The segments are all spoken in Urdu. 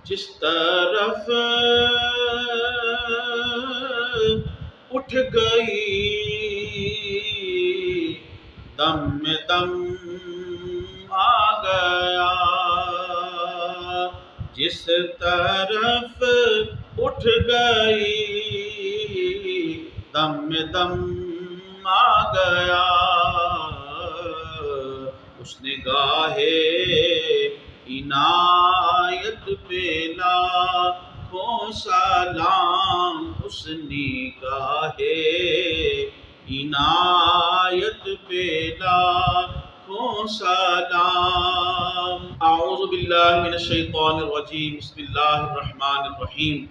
جس طرف اٹھ گئی دم میں دم آ گیا، جس طرف اٹھ گئی دم میں دم آ گیا، اس نگاہ عنایت پہ لاکھوں سلام، اس نگاہ عنایت پہ لاکھوں سلام۔ اعوذ باللہ من الشیطان الرجیم، بسم اللہ الرحمن الرحیم۔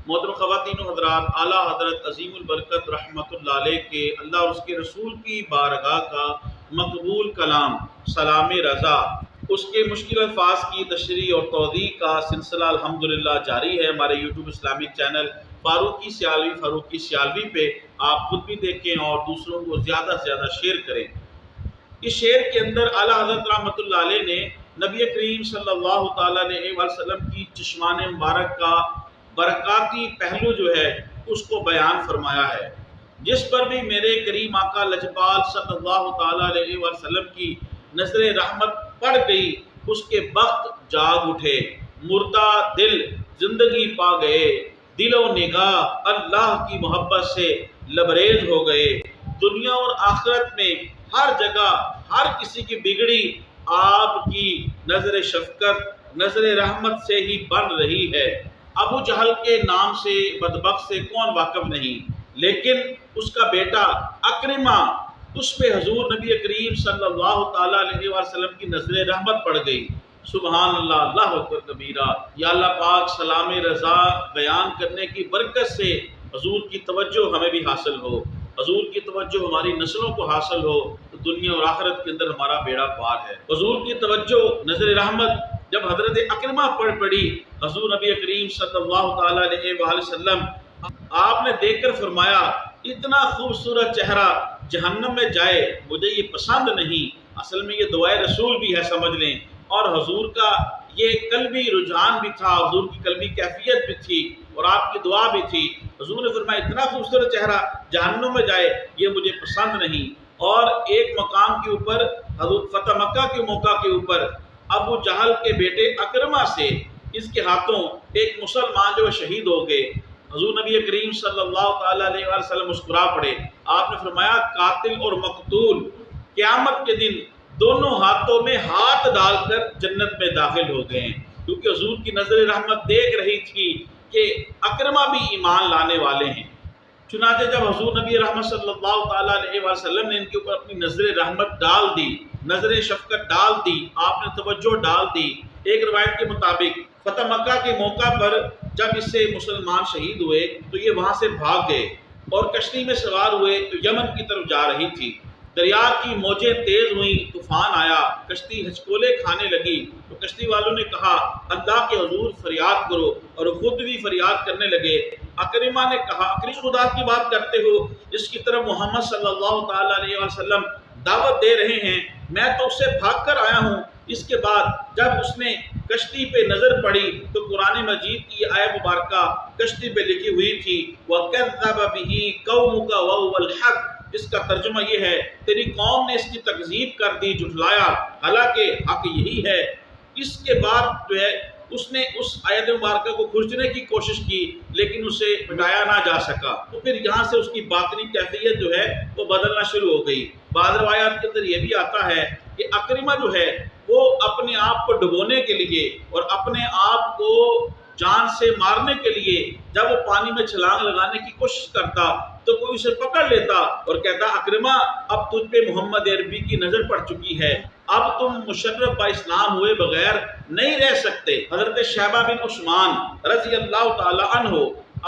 محترم خواتین و حضرات، اعلیٰ حضرت عظیم البرکت رحمۃ اللہ علیہ کے اللہ اور اس کے رسول کی بارگاہ کا مقبول کلام سلام رضا، اس کے مشکل الفاظ کی تشریح اور توضیح کا سلسلہ الحمدللہ جاری ہے ہمارے YouTube Islamic channel Farooqi Sialvi پہ۔ آپ خود بھی دیکھیں اور دوسروں کو زیادہ سے زیادہ شیئر کریں۔ اس شعر کے اندر اعلیٰ حضرت رحمۃ اللہ علیہ نے نبی کریم صلی اللہ تعالیٰ علیہ وسلم کی چشمان مبارک کا برکاتی پہلو جو ہے اس کو بیان فرمایا ہے، جس پر بھی میرے کریم آقا لجپال صلی اللہ تعالیٰ علیہ وسلم کی نظر رحمت پڑ گئی، اس کے بخت جاگ اٹھے، مردہ دل زندگی پا گئے، دل و نگاہ اللہ کی محبت سے لبریز ہو گئے۔ دنیا اور آخرت میں ہر جگہ ہر کسی کی بگڑی آپ کی نظر شفقت نظر رحمت سے ہی بن رہی ہے۔ ابو جہل کے نام سے بدبخت سے کون واقف نہیں، لیکن اس کا بیٹا اکرمہ، اس پہ حضور نبی کریم صلی اللہ تعالیٰ علیہ وسلم کی نظر رحمت پڑ گئی۔ سبحان اللہ، اللہ اکبر کبیرہ۔ یا اللہ پاک سلام رضا بیان کرنے کی برکت سے حضور کی توجہ ہمیں بھی حاصل ہو، حضور کی توجہ ہماری نسلوں کو حاصل ہو، تو دنیا اور آخرت کے اندر ہمارا بیڑا پار ہے۔ حضور کی توجہ نظر رحمت جب حضرت اکرمہ پڑی، حضور نبی کریم صلی اللہ تعالیٰ علیہ وآلہ وسلم آپ نے دیکھ کر فرمایا، اتنا خوبصورت چہرہ جہنم میں جائے مجھے یہ پسند نہیں۔ اصل میں یہ دعائے رسول بھی ہے، سمجھ لیں، اور حضور کا یہ قلبی رجحان بھی تھا، حضور کی قلبی کیفیت بھی تھی اور آپ کی دعا بھی تھی۔ حضور نے فرمایا اتنا خوبصورت چہرہ جہنم میں جائے یہ مجھے پسند نہیں۔ اور ایک مقام کے اوپر حضور فتح مکہ کے موقع کے اوپر ابو جہل کے بیٹے اکرمہ سے اس کے ہاتھوں ایک مسلمان جو شہید ہو گئے۔ حضور نبی کریم صلی اللہ تعالیٰ علیہ وسلم مسکرا پڑے، آپ نے فرمایا قاتل اور مقتول قیامت کے دن دونوں ہاتھوں میں ہاتھ ڈال کر جنت میں داخل ہو گئے ہیں، کیونکہ حضور کی نظر رحمت دیکھ رہی تھی کہ اکرمہ بھی ایمان لانے والے ہیں۔ چنانچہ جب حضور نبی رحمت صلی اللہ تعالیٰ علیہ وسلم نے ان کے اوپر اپنی نظر رحمت ڈال دی، نظر شفقت ڈال دی، آپ نے توجہ ڈال دی، ایک روایت کے مطابق فتح مکہ کے موقع پر جب اس سے مسلمان شہید ہوئے تو یہ وہاں سے بھاگ گئے اور کشتی میں سوار ہوئے تو یمن کی طرف جا رہی تھی۔ دریا کی موجیں تیز ہوئیں، طوفان آیا، کشتی ہچکولے کھانے لگی تو کشتی والوں نے کہا اللہ کے حضور فریاد کرو، اور خود بھی فریاد کرنے لگے۔ اکرمہ نے کہا اکرم خدا کی بات کرتے ہو جس کی طرف محمد صلی اللہ تعالیٰ علیہ وسلم دعوت دے رہے ہیں، میں تو اس سے بھاگ کر آیا ہوں۔ اس کے بعد جب اس نے کشتی پہ نظر پڑی تو قرآن مجید کی آیت مبارکہ کشتی پہ لکھی ہوئی تھی وَكَذَّبَ بِهِ قَوْمُكَ وَهُوَ الْحَقُّ، اس کا ترجمہ یہ ہے تیری قوم نے اس کی تکذیب کر دی، جھٹلایا، حالانکہ حق یہی ہے۔ اس کے بعد جو ہے اس نے اس آیت مبارکہ کو کھرچنے کی کوشش کی لیکن اسے مٹایا نہ جا سکا، تو پھر یہاں سے اس کی باطنی کیفیت جو ہے وہ بدلنا شروع ہو گئی۔ بعض روایات کے اندر یہ بھی آتا ہے کہ اکرمہ جو ہے وہ اپنے آپ کو ڈبونے کے لیے اور اپنے آپ کو جان سے مارنے کے لیے جب وہ پانی میں چھلانگ لگانے کی کوشش کرتا تو کوئی اسے پکڑ لیتا اور کہتا اکرمہ اب تجھ پہ محمد عربی کی نظر پڑ چکی ہے، اب تم مشرف با اسلام ہوئے بغیر نہیں رہ سکتے۔ حضرت شیبہ بن عثمان رضی اللہ تعالی عنہ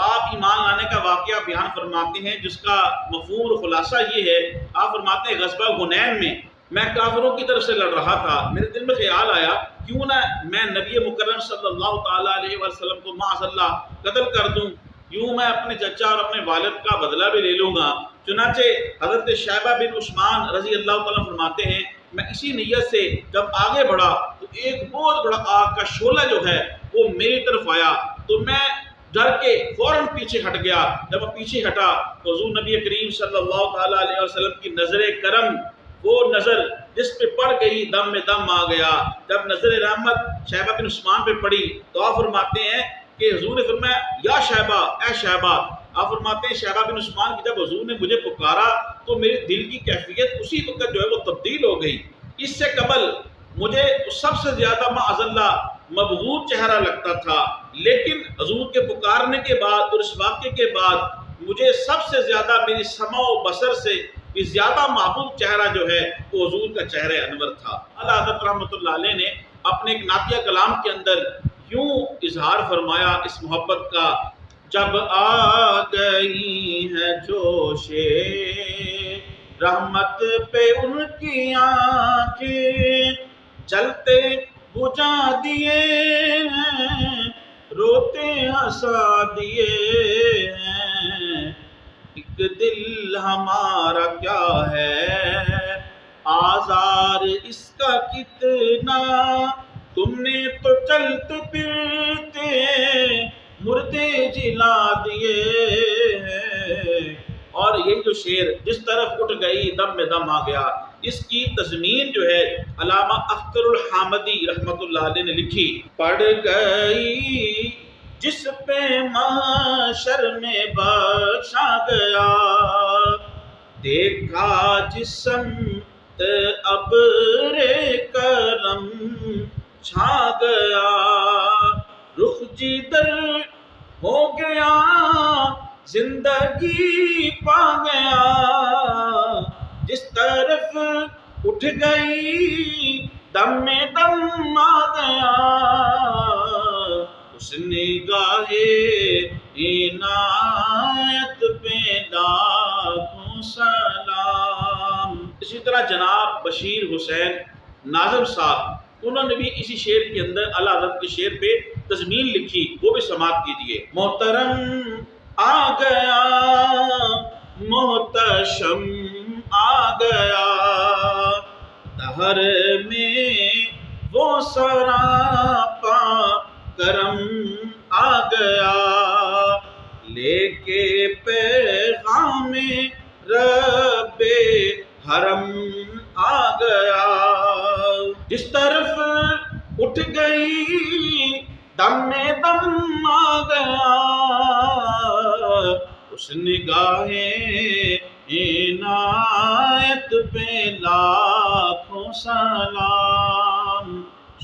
آپ ایمان لانے کا واقعہ بیان فرماتے ہیں جس کا مفہوم اور خلاصہ یہ ہے، آپ فرماتے ہیں غزوہ حنین میں میں کافروں کی طرف سے لڑ رہا تھا، میرے دل میں خیال آیا کیوں نہ میں نبی مکرم صلی اللہ تعالیٰ علیہ وسلم کو معاذ اللہ قتل کر دوں، یوں میں اپنے چچا اور اپنے والد کا بدلہ بھی لے لوں گا۔ چنانچہ حضرت شیبہ بن عثمان رضی اللہ تعالیٰ فرماتے ہیں میں اسی نیت سے جب آگے بڑھا تو ایک بہت بڑا آگ کا شعلہ جو ہے وہ میری طرف آیا تو میں ڈر کے فوراً پیچھے ہٹ گیا۔ جب میں پیچھے ہٹا تو حضور نبی کریم صلی اللہ تعالیٰ علیہ وسلم کی نظر کرم، وہ نظر جس پہ پڑ گئی دم میں دم آ گیا۔ جب نظر رحمت شیبہ بن عثمان پہ پڑی تو آپ فرماتے ہیں کہ حضور نے فرمایا یا شیبہ، اے شیبہ۔ آپ فرماتے ہیں شیبہ بن عثمان کی جب حضور نے مجھے پکارا تو میرے دل کی کیفیت اسی وقت جو ہے وہ تبدیل ہو گئی۔ اس سے قبل مجھے سب سے زیادہ معاذ اللہ مبغوض چہرہ لگتا تھا، لیکن حضور کے پکارنے کے بعد اور اس واقعے کے بعد مجھے سب سے زیادہ میری سمع و بصر سے بھی زیادہ محبوب چہرہ جو ہے وہ حضور کا چہرہ انور تھا۔ اعلیٰ حضرت رحمۃ اللہ علیہ نے اپنے ایک نعتیہ کلام کے اندر یوں اظہار فرمایا اس محبت کا: جب آ گئی ہے جوش رحمت پہ ان کی آنکھیں، جلتے بجھا دیے ہیں، روتے ہنسا دیے ہیں، ایک دل ہمارا کیا ہے، آزار اس کا کتنا، تم نے تو چلتے پھرتے مردے جلا دیے ہیں۔ اور یہ جو شعر جس طرف اٹھ گئی دم میں دم آ گیا، اس کی تضمین جو ہے علامہ اختر الحامدی رحمۃ اللہ علیہ نے لکھی: پڑ گئی جس پہ محشر میں بخشا گیا، دیکھا جس سمت ابر کرم چھا گیا، رخ جدھر ہو گیا زندگی پا گیا، جس طرف اٹھ گئی دم میں دم آ گیا، اس نگاہ عنایت پہ لاکھوں سلام۔ اسی طرح جناب بشیر حسین ناظم صاحب، انہوں نے بھی اسی شعر کے اندر اعلیٰ حضرت کے شعر پہ تضمین لکھی، وہ بھی سماعت کیجیے: محترم آ گیا، محتشم آ گیا، دہر میں وہ سراپا کرم آ گیا، لے کے پیغام رب حرم آ گیا، جس طرف اٹھ گئی دم میں دم آ گیا، اس نگاہ عنایت پہ لاکھوں سلام۔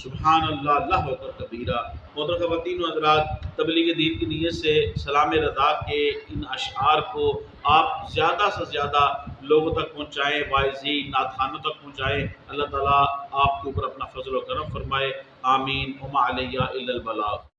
سبحان اللہ، اللہ اکبر کبیرہ۔ محترم خواتین و حضرات، تبلیغ دین کی نیت سے سلام رضا کے ان اشعار کو آپ زیادہ سے زیادہ لوگوں تک پہنچائیں، واعظین نعت خوانوں تک پہنچائیں۔ اللہ تعالیٰ آپ کے اوپر اپنا فضل و کرم فرمائے، آمین۔ وما علیہ الا البلاغ۔